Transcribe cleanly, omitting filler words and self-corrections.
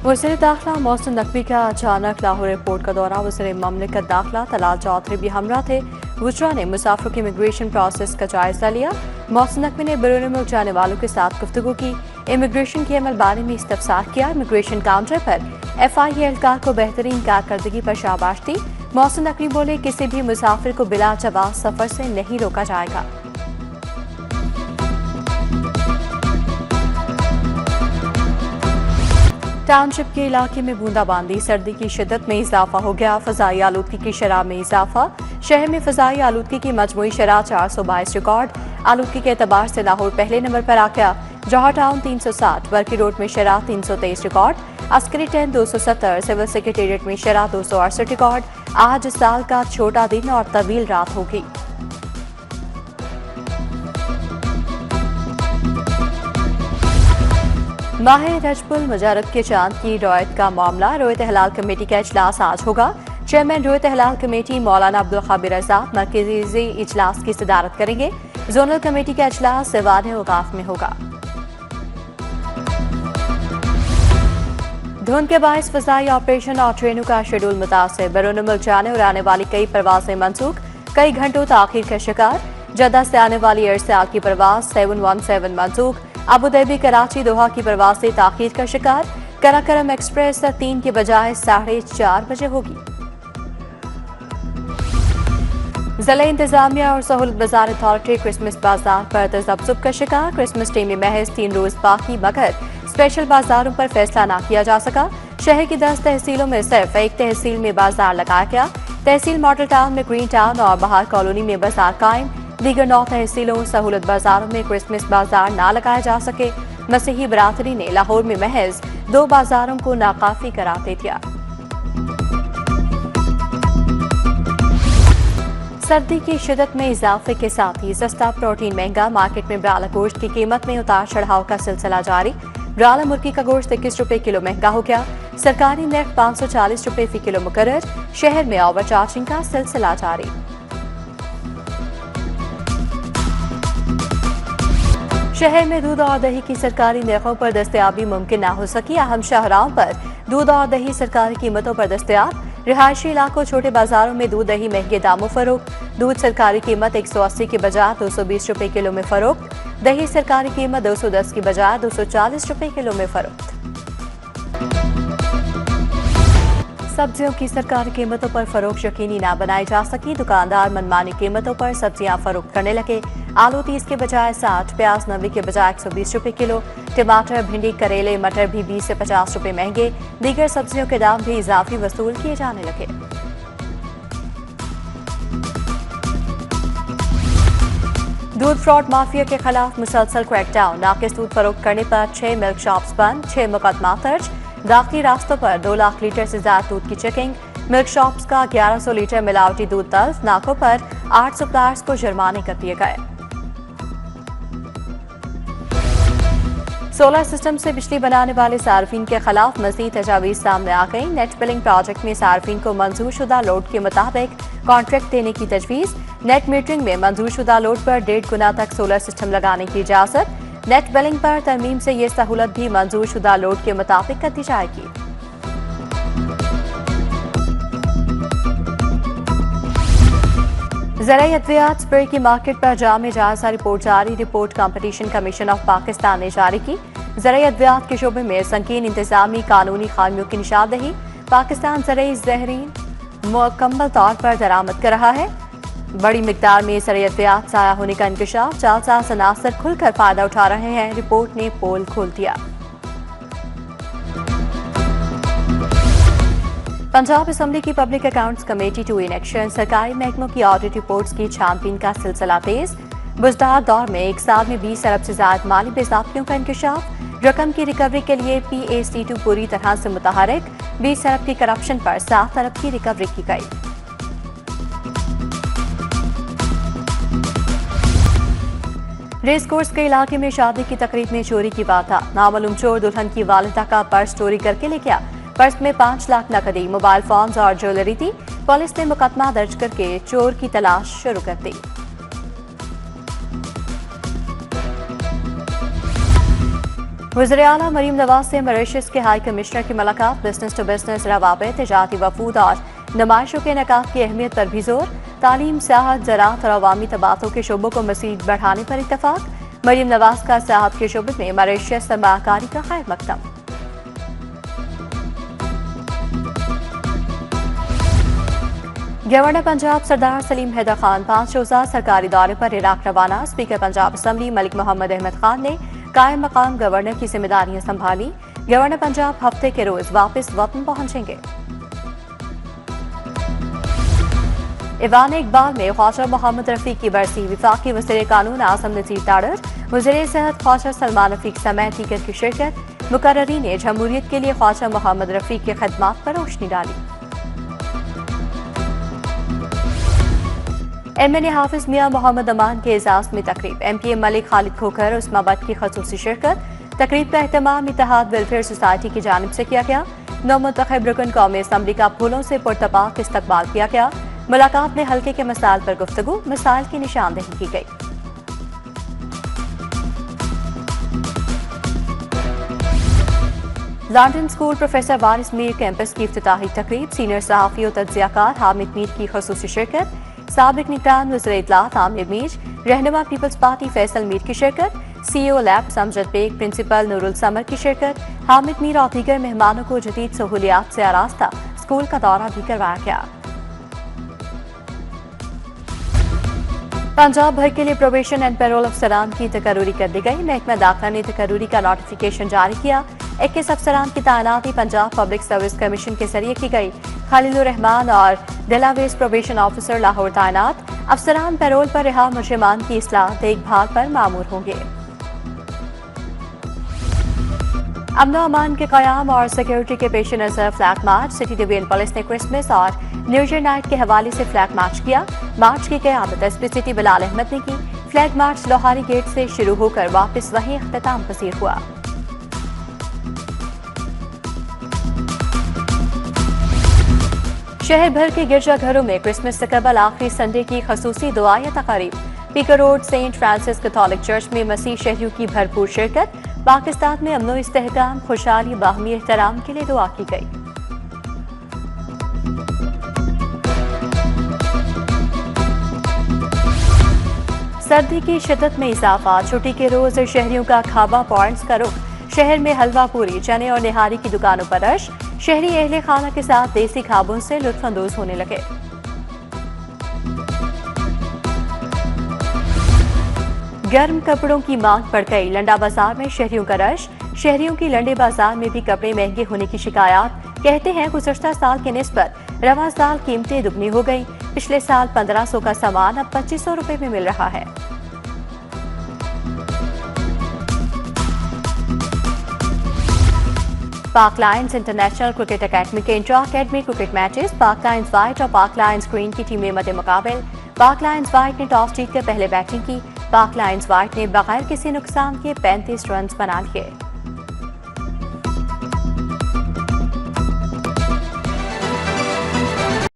वज़ीर दाखिला मोहसिन नकवी का अचानक लाहौर एयरपोर्ट का दौरा। वज़ीर ममलिकत दाखिला तलाल चौधरी भी हमरा थे। वुजरा ने मुसाफिरों की इमिग्रेशन प्रोसेस का जायजा लिया। मोहसिन नकवी ने बैरून मुल्क जाने वालों के साथ गुफ्तगू की। इमिग्रेशन के अमल बारे में इस्तफसार किया। इमिग्रेशन काउंटर पर FIA एहलकार को बेहतरीन कारकर्दगी पर शाबाश दी। मोहसिन नकवी बोले, किसी भी मुसाफिर को बिला जवाब सफर से नहीं रोका जाएगा। टाउनशिप के इलाके में बूंदाबांदी, सर्दी की शिद्दत में इजाफा हो गया। फजाई आलूदगी की शरह में इजाफा। शहर में फजाई आलूदगी की मजमूई शरह 422 रिकॉर्ड। आलूदगी के एतबार से लाहौर पहले नंबर पर आ गया। जौहर टाउन 360, वर्की रोड में शरह 323 record. Askari ten 270, civil secretariat में शरह 268 रिकॉर्ड। आज साल का छोटा दिन और तवील रात होगी। माह रजबुल मुजारद के चांद की रोयत का मामला। रोयत हलाल कमेटी का इजलास आज होगा। चेयरमैन रोयत हलाल कमेटी मौलाना अब्दुल खाबिर रज़ाक मरकजी इजलास की सदारत करेंगे। जोनल कमेटी का इजलास सिवान औकाफ में होगा। धुंध के बायस फजाई ऑपरेशन और ट्रेनों का शेड्यूल मुतासिर। बैरून मुल्क जाने और आने वाली कई परवाजें मनसूख, कई घंटों ताखीर का शिकार। जद्दा से आने वाली एयरसेल की परवाज 717 मनसूख। अबू धाबी कराची दोहा की परवाज से ताखीर का शिकार। कराकरम एक्सप्रेस 3 के बजाय 4:30 बजे होगी। जिला इंतजामिया और सहूलत बाजार अथॉरिटी क्रिसमस बाजार पर तजब्जुब का शिकार। क्रिसमस डे में महज 3 रोज बाकी, मगर स्पेशल बाजारों पर फैसला न किया जा सका। शहर की 10 तहसीलों में सिर्फ एक तहसील में बाजार लगाया गया। तहसील मॉडल टाउन में ग्रीन टाउन और बहार कॉलोनी में बाजार कायम। दीगर 9 तहसीलों सहूलत बाजारों में क्रिसमस बाजार ना लगाया जा सके। मसीही बरादरी ने लाहौर में महज 2 बाजारों को नाकाफी करार दे दिया। सर्दी की शिद्दत में इजाफे के साथ ही सस्ता प्रोटीन महंगा। मार्केट में ब्राला गोश्त की कीमत में उतार चढ़ाव का सिलसिला जारी। ब्राला मुर्गी का गोश्त 21 रुपए किलो महंगा हो गया। सरकारी नर्ख 540 रुपए फी किलो मुकर्रर। शहर में ओवर चार्जिंग का सिलसिला जारी। शहर में दूध और दही की सरकारी नरखों पर दस्तयाबी मुमकिन न हो सकी। अहम शाहराहों पर दूध और दही सरकारी कीमतों पर दस्तयाब। रिहायशी इलाकों, छोटे बाजारों में दूध दही महंगे दामों फरोख्त। दूध सरकारी कीमत 180 के बजाय 220 रुपए किलो में फरोख्त। दही सरकारी कीमत 210 की बजाय 240 रुपए किलो में फरोख्त। सब्जियों की सरकारी कीमतों पर फरोख्त यकीनी न बनाई जा सकी। दुकानदार मनमानी कीमतों पर सब्जियां फरोख्त करने लगे। आलू 30 के बजाय 60, प्याज 90 के बजाय 120 रुपए किलो। टमाटर, भिंडी, करेले, मटर भी 20 से 50 रुपए महंगे। दीगर सब्जियों के दाम भी इजाफी वसूल किए जाने लगे। दूध फ्रॉड माफिया के खिलाफ मुसलसल क्रैकडाउन। नाकिस दूध फरोख्त करने पर 6 मिल्क शॉप्स बंद, 6 मुकदमा दर्ज। दाखिली रास्तों पर 2 लाख लीटर से ज्यादा दूध की चेकिंग। मिल्क शॉप्स का 1100 लीटर मिलावटी दूध तल्फ। नाकों पर 8 सप्लायर्स को जुर्माने कर दिए गए। सोलर सिस्टम से बिजली बनाने वाले सार्फिन के खिलाफ मजीद तजावीज सामने आ गई। नेट बिलिंग प्रोजेक्ट में सार्फिन को मंजूर शुदा लोड के मुताबिक कॉन्ट्रैक्ट देने की तजवीज। नेट मीटरिंग में मंजूर शुदा लोड पर 1.5 गुना तक सोलर सिस्टम लगाने की इजाजत। नेट बिलिंग पर तरमीम से ये सहूलत भी मंजूर शुदा लोड के मुताबिक कर दी जाएगी। ज़राई अद्वियात स्प्रे की मार्केट पर जामे जायजा रिपोर्ट जारी। Report competition commission of Pakistan ने जारी की। ज़राई अद्वियात के शोबे में संकीन इंतजामी कानूनी खामियों की निशानदेही। पाकिस्तान ज़राई ज़हरीन मुकम्मल तौर पर दरामद कर रहा है। बड़ी मिकदार में ज़राई अद्वियात ज़ाया होने का इंकशाफ। जालसाज अनासर खुलकर फायदा उठा रहे हैं। रिपोर्ट ने पोल खोल दिया। पंजाब असम्बली की public accounts committee too in action. सरकारी महकमों की ऑडिट रिपोर्ट्स की छानबीन का सिलसिला तेज। बुजदार दौर में एक साल में 20 अरब से ज्यादा माली बेज़ाब्तियों का इंकशाफ। रकम की रिकवरी के लिए PAC2 पूरी तरह से मुतहरिक। 20 अरब की करप्शन पर 7 अरब की रिकवरी की गई। रेस कोर्स के इलाके में शादी की तकरीब में चोरी की वारदात। नामालूम चोर दुल्हन की वालिदा का पर्स चोरी करके ले गया। पर्स में 5 लाख नकदी, मोबाइल फोन्स और ज्वेलरी थी। पुलिस ने मुकदमा दर्ज करके चोर की तलाश शुरू कर दी। वज़ीर आला मरीम नवाज से मॉरिशस के हाई कमिश्नर की मुलाकात। बिजनेस टू बिजनेस रवाबित, तजारती वफूद और नुमाइशों के इनेकाद की अहमियत पर भी जोर। तालीम, सियाहत, ज़राअत और अवामी तबादलों के शोबों को मज़ीद बढ़ाने पर इत्तफाक। मरीम नवाज का सियाहत के शोबे में मॉरिशस सरमाकारी का खैर मकदम। गवर्नर पंजाब सरदार सलीम हैदर खान 5 रोज़ा सरकारी दौरे पर इराक रवाना। स्पीकर पंजाब असम्बली मलिक मोहम्मद अहमद खान ने कायम मकाम गवर्नर की जिम्मेदारियां संभाली। गवर्नर पंजाब हफ्ते के रोज वापस वतन पहुंचेंगे। ईवान इकबाल में ख्वाजा मोहम्मद रफीक की बरसी। वफाकी वज़ीर कानून आज़म नज़ीर ताड़र, वज़ीर सेहत ख्वाजा सलमान रफीक समेत दीगर की शिरकत। मुकर्ररीन ने जमहूरियत के लिए ख्वाजा मोहम्मद रफीक की खिदमात पर रोशनी डाली। एमएनए हाफिज मियां मोहम्मद अमान के एजाज में तकरीब। एमपीए मलिक खालिद खोखर उस्माबाद की खसूसी शिरकत। तकरीब का एहतमाम इत्तेहाद वेलफेयर सोसाइटी की जानिब से किया गया। नौमुंतखब रुकन कौमी असम्बली का फूलों से पुरतपाक इस्तकबाल किया गया। मुलाकात में हल्के के मसाइल पर गुफ्तगू, मसाइल की निशानदेही की गई। लंदन स्कूल प्रोफेसर वारिस मीर कैंपस की इफ्तिताही तकरीब। सीनियर सहाफ़ी और तज्ज़ियाकार हामिद मीर की खसूसी शिरकत। साबिक निगरान वज़ीर इत्तलात आमिर मीर, रहनुमा पीपल्स पार्टी फैसल मीर की शिरकत। CEO lab Amjad Baig, principal Nurul Samar की शिरकत। हामिद मीर और दीगर मेहमानों को जदीद सहूलियात से आरास्ता स्कूल का दौरा भी करवाया गया। पंजाब भर के लिए प्रोबेशन एंड पैरोल अफसरान की तकर्री कर दी गई। महकमा दाखिला ने तकर्री का नोटिफिकेशन जारी किया। 21 अफसरान की तैनाती पंजाब पब्लिक सर्विस कमीशन के जरिए की गई। खालिदुर रहमान और डेलावेस प्रोबेशन ऑफिसर लाहौर तैनात। अफसरान पैरोल पर रिहा मुजरिमान की इस्लाह देखभाल पर मामूर होंगे। अमन अमान के क़याम और सिक्योरिटी के पेश नजर flag march. City division police ने क्रिसमस और न्यू ईयर नाइट के हवाले से फ्लैग मार्च किया। मार्च की क़यादत एसपी सिटी बिलाल अहमद ने की। फ्लैग मार्च लोहारी गेट से शुरू होकर वापस वहीं इख्तिताम पसीर हुआ। शहर भर के गिरजाघरों में क्रिसमस से कबल आखिरी संडे की खसूसी दुआ या तकारीब। पीकर road Saint Francis Catholic church में मसीह शहरियों की भरपूर शिरकत। पाकिस्तान में अमनो इस्तेहकाम, खुशहाली, बाहमी एहतराम के लिए दुआ की गई। सर्दी की शिद्दत में इजाफा। छुट्टी के रोज शहरियों का खाबा पॉइंट्स का रुख। शहर में हलवा पूरी, चने और निहारी की दुकानों पर रश। शहरी अहले खाना के साथ देसी खाबों से लुत्फानंदोज होने लगे। गर्म कपड़ों की मांग बढ़ गई। लंडा बाजार में शहरियों का रश। शहरियों की लंडे बाजार में भी कपड़े महंगे होने की शिकायत। कहते हैं गुज़श्ता साल के निस्बत रवा साल कीमतें दुगनी हो गई। पिछले साल 1500 का सामान अब 2500 रुपए में मिल रहा है। पाक लायंस इंटरनेशनल क्रिकेट अकेडमी के इंट्रा अकेडमी क्रिकेट मैचेस। पाक लायंस वाइट और पाक लायंस ग्रीन की टीमें मद्दे मुकाबले। पाक लायंस वाइट ने टॉस जीतकर पहले बैटिंग की। पाक लायंस वाइट ने बगैर किसी नुकसान के 35 रन बना लिए।